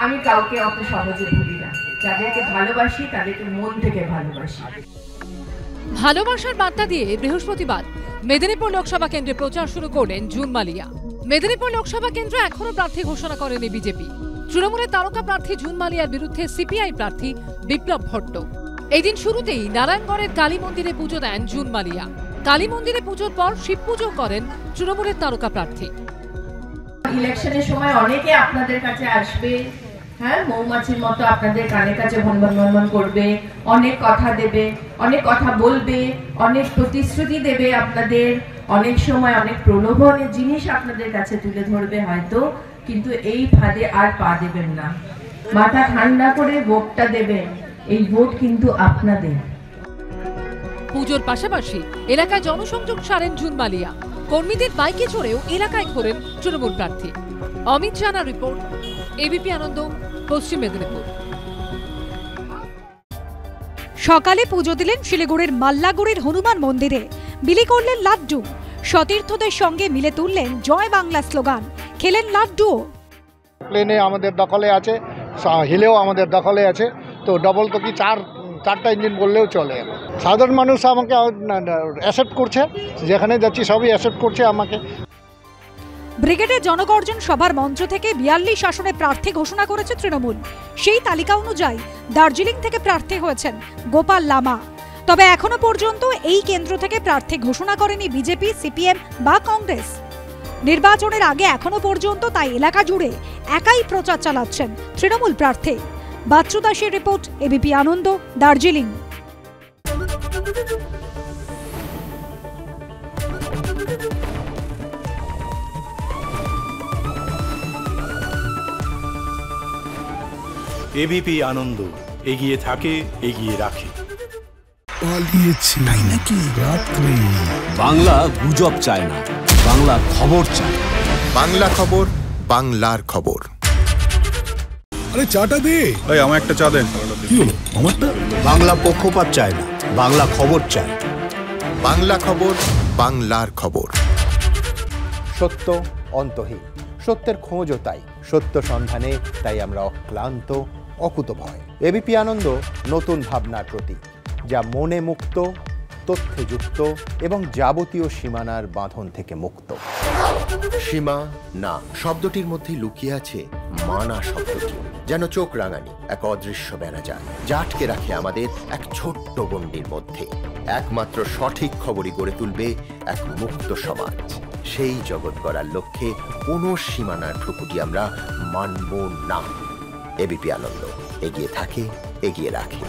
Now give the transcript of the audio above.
আমি কাউকে অত সহজে ভুলি না। যাদেরকে ভালোবাসি তাদেরকে মন থেকে ভালোবাসি। ভালোবাসার বার্তা দিয়ে বৃহস্পতিবার মেদিনীপুর লোকসভা কেন্দ্রে প্রচার শুরু করলেন জুন মালিয়া। মেদিনীপুর লোকসভা কেন্দ্রে এখনো প্রার্থী ঘোষণা করেনি বিজেপি। তৃণমূলের তারকা প্রার্থী জুন মালিয়ার বিরুদ্ধে সিপিআই প্রার্থী বিপ্লব ভট্ট। এই দিন শুরুতেই নারায়ণগড়ের কালী মন্দিরে পুজো দেন জুন মালিয়া। কালী মন্দিরে পুজোর পর শিব পুজো করেন তৃণমূলের তারকা প্রার্থী। ইলেকশনের সময় অনেকে আপনাদের কাছে আসবে, হ্যাঁ, মৌমাছির মতো আপনাদের কানের কাছে ভনভন করবে, অনেক কথা দেবে, অনেক কথা বলবে, অনেক প্রতিশ্রুতি দেবে আপনাদের, অনেক সময় অনেক প্রলোভনের জিনিস আপনাদের কাছে তুলে ধরবে হয়তো, কিন্তু এই ফাঁদে আর পা দেবেন না। মাথা ঠান্ডা করে ভোটটা দেবেন, এই ভোট কিন্তু আপনাদের। পুজোর পাশাপাশি এলাকায় জনসংযোগ সারেন জুন মালিয়া। কর্মীদের বাইকে চড়েও এলাকায় ঘোরেন তৃণমূল প্রার্থী। অমিত জানার রিপোর্ট, এবিপি আনন্দ, পশ্চিম মেদিনীপুর। সকালে পুজো দিলেন শিলিগুড়ির মাল্লাগুড়ির হনুমান মন্দিরে, বিলি করলেন লাড্ডু, সতীর্থদের সঙ্গে মিলে তুললেন জয় বাংলা স্লোগান, খেলেন লাড্ডুও। প্লেনে আমাদের দখলে আছে, হিলেও আমাদের দখলে আছে, তো ডবল তো কি চারটা ইঞ্জিন বললেও চলে। সাধারণ মানুষ আমাকে অ্যাকসেপ্ট করছে, যেখানে যাচ্ছি সবই অ্যাকসেপ্ট করছে আমাকে। ব্রিগেডের জনগর্জন সভার মঞ্চ থেকে 42 আসনে প্রার্থী ঘোষণা করেছে তৃণমূল। সেই তালিকা অনুযায়ী দার্জিলিং থেকে প্রার্থী হয়েছেন গোপাল লামা। তবে এখনো পর্যন্ত এই কেন্দ্র থেকে প্রার্থী ঘোষণা করেনি বিজেপি, সিপিএম বা কংগ্রেস। নির্বাচনের আগে এখনো পর্যন্ত তাই এলাকা জুড়ে একাই প্রচার চালাচ্ছেন তৃণমূল প্রার্থী। বাচ্চু দাসের রিপোর্ট, এবিপি আনন্দ, দার্জিলিং। এবিপি আনন্দ, এগিয়ে থাকে, এগিয়ে রাখে। পালিয়েছে তাই নাকি? রাত্রে বাংলা গুজব চায় না, বাংলা খবর চায়। বাংলা খবর, বাংলার খবর। আরে চাটা দে। এই আমার একটা চা দেন। কি হলো আমারটা? বাংলা পক্ষপাত চায় না, বাংলা খবর চায়। বাংলা খবর, বাংলার খবর। সত্য অন্তহীন, সত্যের খোঁজও তাই, সত্য সন্ধানে তাই আমরা অক্লান্ত, অকুতভয়। এবিপি আনন্দ নতুন ভাবনার প্রতীক, যা মনে মুক্ত, তথ্যে যুক্ত এবং যাবতীয় সীমানার বাঁধন থেকে মুক্ত। সীমা না শব্দটির মধ্যে লুকিয়ে আছে মানা শব্দটি, যেন চোখ রাঙানি এক অদৃশ্য ব্যানাজার, যা আটকে রাখে আমাদের এক ছোট্ট গণ্ডির মধ্যে। একমাত্র সঠিক খবরই গড়ে তুলবে এক মুক্ত সমাজ। সেই জগৎ গড়ার লক্ষ্যে কোনো সীমানার ঠুকুটি আমরা মানব না। এবিপি আনন্দ, এগিয়ে থাকে, এগিয়ে রাখে।